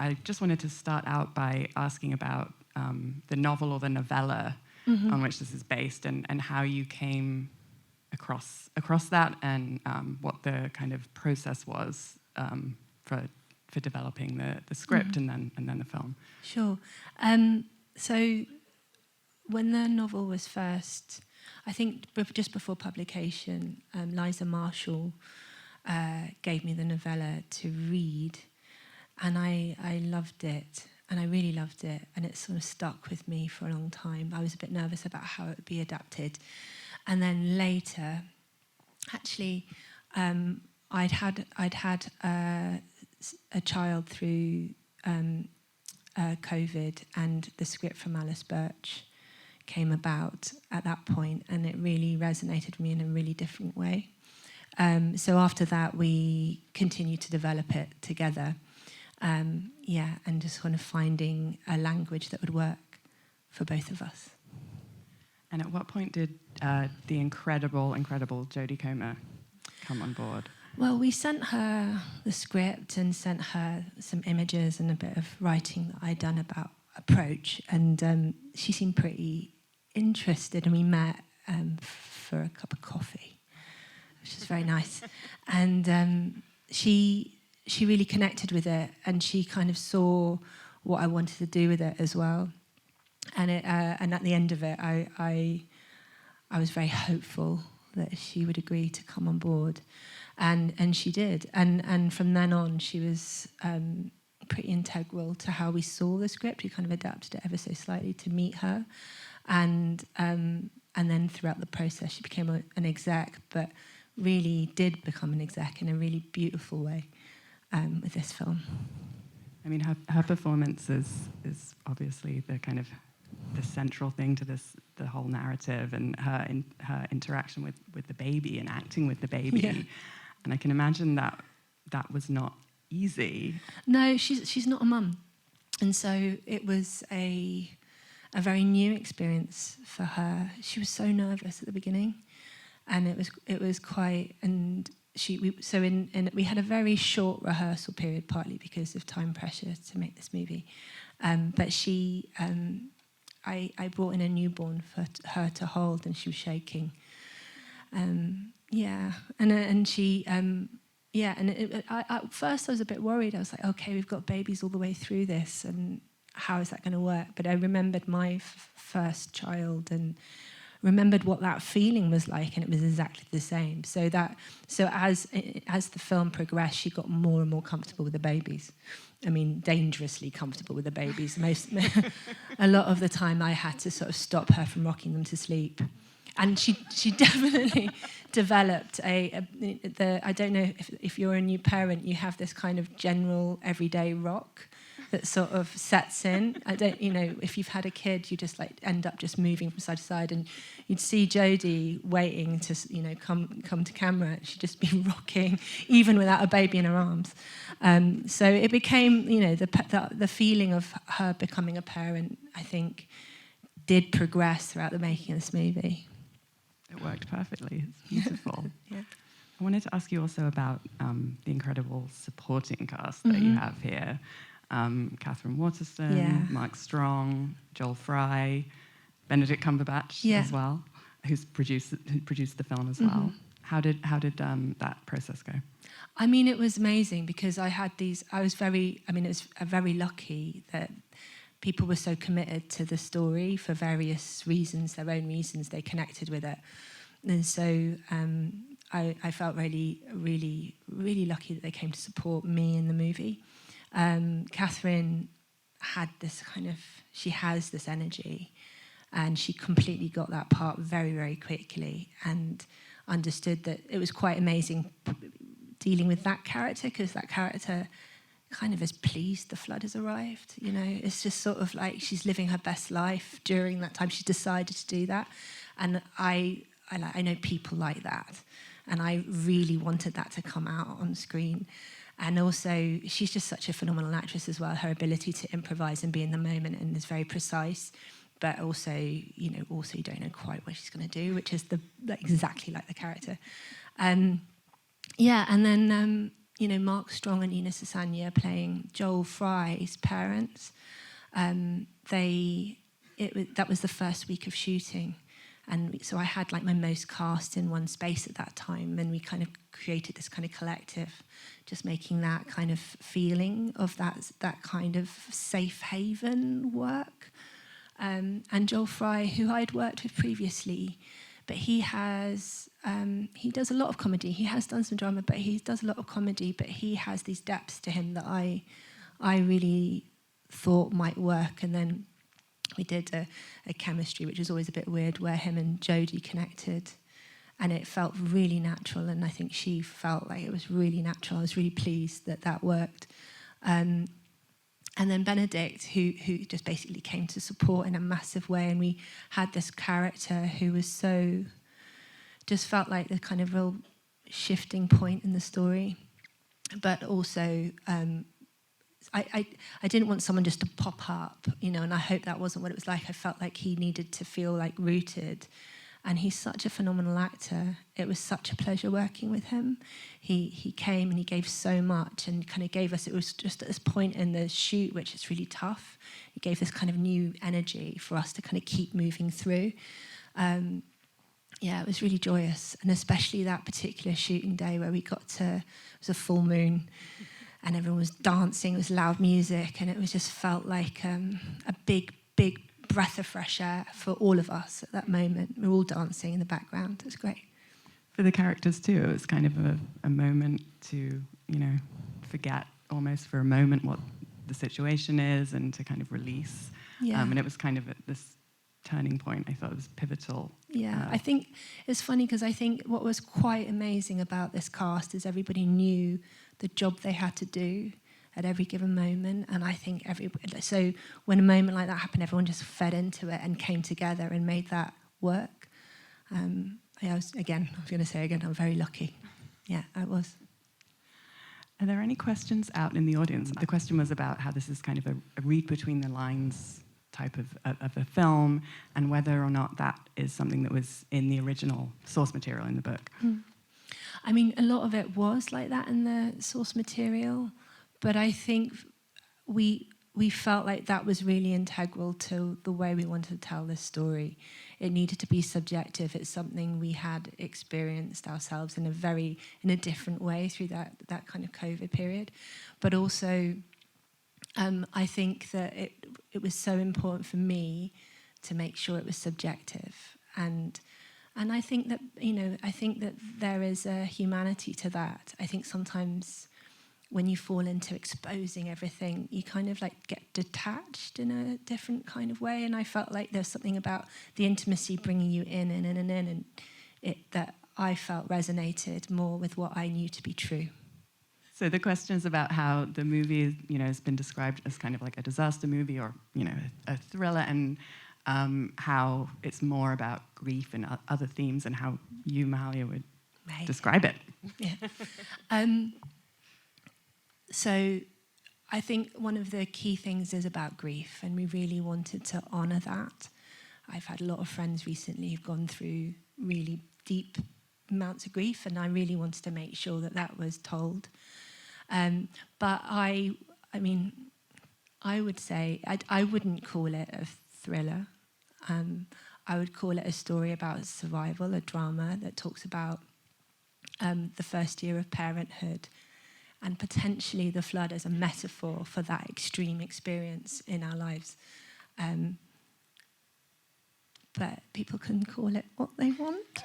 I just wanted to start out by asking about the novel or the novella on which this is based, and how you came across that, and what the kind of process was for developing the script and then the film. Sure. So when the novel was first, I think just before publication, Liza Marshall gave me the novella to read, and I loved it, and I really loved it, and it sort of stuck with me for a long time. I was a bit nervous about how it would be adapted. And then later, actually, I'd had a child through COVID, and the script from Alice Birch came about at that point, and it really resonated with me in a really different way. So after that, we continued to develop it together. And just kind of finding a language that would work for both of us. And at what point did the incredible Jodie Comer come on board? Well, we sent her the script and sent her some images and a bit of writing that I'd done about approach, and she seemed pretty interested, and we met for a cup of coffee, which is very nice. And she really connected with it, and she kind of saw what I wanted to do with it as well. And at the end of it, I was very hopeful that she would agree to come on board, and she did. And from then on, she was pretty integral to how we saw the script. We kind of adapted it ever so slightly to meet her, and then throughout the process, she became an exec, but really did become an exec in a really beautiful way with this film. I mean, her performance is obviously the kind of the central thing to the whole narrative, and her interaction with the baby and acting with the baby. Yeah. And I can imagine that was not easy. No, she's not a mum, and so it was a very new experience for her. She was so nervous at the beginning, and it was quite. And we had a very short rehearsal period, partly because of time pressure to make this movie. But I brought in a newborn for her to hold, and she was shaking. At first I was a bit worried. I was like, okay, we've got babies all the way through this, and how is that going to work? But I remembered my first child and remembered what that feeling was like, and it was exactly the same. So as the film progressed, she got more and more comfortable with the babies. I mean, dangerously comfortable with the babies. A lot of the time, I had to sort of stop her from rocking them to sleep. And she definitely developed I don't know if you're a new parent, you have this kind of general everyday rock that sort of sets in. If you've had a kid, you just like end up just moving from side to side, and you'd see Jodie waiting to come to camera. She'd just be rocking, even without a baby in her arms. So it became, the feeling of her becoming a parent, I think, did progress throughout the making of this movie. It worked perfectly. It's beautiful. Yeah. I wanted to ask you also about the incredible supporting cast that you have here. Catherine Waterston, Mark Strong, Joel Fry, Benedict Cumberbatch as well, who produced the film as well. How did that process go? I mean, it was amazing because it was very lucky that people were so committed to the story for various reasons, their own reasons. They connected with it. And so I felt really, really, really lucky that they came to support me in the movie. Catherine has this energy, and she completely got that part very, very quickly, and understood that it was quite amazing dealing with that character, because that character kind of is pleased the flood has arrived. It's just sort of like she's living her best life during that time. She decided to do that, and I know people like that, and I really wanted that to come out on screen. And also, she's just such a phenomenal actress as well. Her ability to improvise and be in the moment and is very precise, but also you don't know quite what she's going to do, which is exactly like the character. And then Mark Strong and Nina Sasanya playing Joel Fry's parents. That was the first week of shooting, and so I had like my most cast in one space at that time, and we kind of created this kind of collective, just making that kind of feeling of that kind of safe haven work. And Joel Fry, who I'd worked with previously, but he does a lot of comedy. He has done some drama, but he does a lot of comedy. But he has these depths to him that I really thought might work. And then we did a chemistry, which was always a bit weird, where him and Jodie connected, and it felt really natural. And I think she felt like it was really natural. I was really pleased that worked. And then Benedict, who just basically came to support in a massive way. And we had this character who was just felt like the kind of real shifting point in the story. But also, I didn't want someone just to pop up, and I hope that wasn't what it was like. I felt like he needed to feel like rooted. And he's such a phenomenal actor. It was such a pleasure working with him. He came and he gave so much and kind of gave us, it was just at this point in the shoot, which is really tough, he gave this kind of new energy for us to kind of keep moving through. It was really joyous. And especially that particular shooting day where it was a full moon and everyone was dancing, it was loud music, and it was just felt like a big breath of fresh air for all of us at that moment. We were all dancing in the background. It was great. For the characters too, it was kind of a moment to, forget almost for a moment what the situation is and to kind of release. Yeah. And it was kind of at this turning point. I thought it was pivotal. Yeah, I think it's funny because I think what was quite amazing about this cast is everybody knew the job they had to do at every given moment, and I think so when a moment like that happened, everyone just fed into it and came together and made that work. I'm very lucky. Yeah, I was. Are there any questions out in the audience? The question was about how this is kind of a read between the lines type of a film, and whether or not that is something that was in the original source material in the book. I mean, a lot of it was like that in the source material, but I think we felt like that was really integral to the way we wanted to tell this story. It needed to be subjective. It's something we had experienced ourselves in a different way through that kind of COVID period. But also, I think that it was so important for me to make sure it was subjective. And I think that, there is a humanity to that. I think sometimes when you fall into exposing everything, you kind of like get detached in a different kind of way. And I felt like there's something about the intimacy bringing you in, and that I felt resonated more with what I knew to be true. So the question is about how the movie, has been described as kind of like a disaster movie or, a thriller, and how it's more about grief and other themes, and how you, Mahalia, would describe it. Yeah. So I think one of the key things is about grief, and we really wanted to honour that. I've had a lot of friends recently who've gone through really deep amounts of grief, and I really wanted to make sure that was told. But I would say I wouldn't call it a thriller. I would call it a story about survival, a drama that talks about the first year of parenthood, and potentially the flood as a metaphor for that extreme experience in our lives. But people can call it what they want.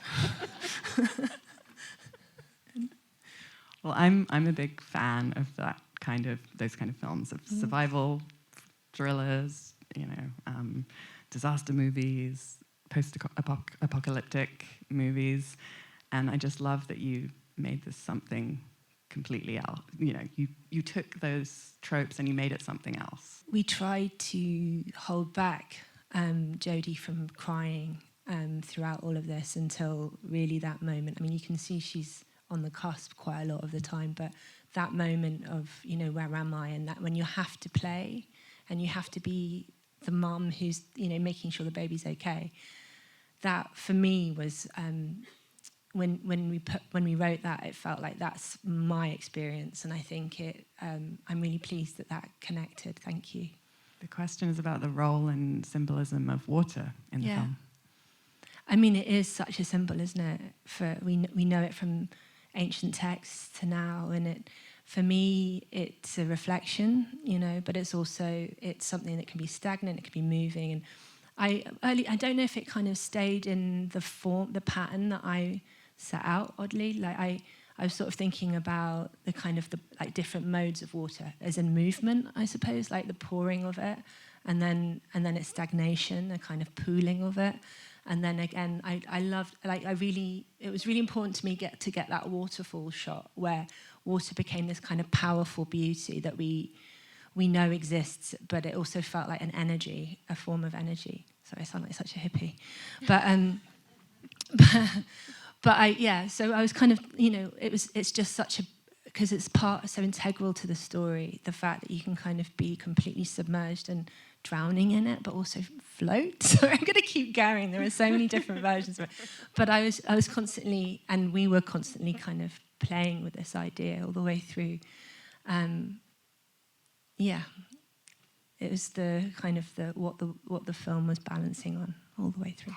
Well, I'm a big fan of those kind of films of survival thrillers, disaster movies, post-apocalyptic movies, and I just love that you made this something completely else. You took those tropes and you made it something else. We tried to hold back Jodie from crying throughout all of this until really that moment. I mean, you can see she's on the cusp quite a lot of the time, but that moment of, where am I? And that when you have to play and you have to be the mum who's, making sure the baby's okay, that for me was when we wrote that, it felt like that's my experience, and I think I'm really pleased that connected. Thank you. The question is about the role and symbolism of water in the film. I mean, it is such a symbol, isn't it? We know it from ancient texts to now, and for me, it's a reflection, but it's something that can be stagnant, it can be moving, and I don't know if it kind of stayed in the pattern that I set out, oddly. Like I was sort of thinking about the kind of like different modes of water, as in movement, I suppose, like the pouring of it, and then its stagnation, the kind of pooling of it. And then again, I loved, it was really important to me to get that waterfall shot where water became this kind of powerful beauty that we know exists, but it also felt like an energy, a form of energy. Sorry, I sound like such a hippie. So I was kind of, it's just such because it's so integral to the story, the fact that you can kind of be completely submerged and drowning in it, but also float. So I'm going to keep going. There are so many different versions of it. But I was constantly, and we were constantly kind of playing with this idea all the way through. It was the kind of what the film was balancing on all the way through.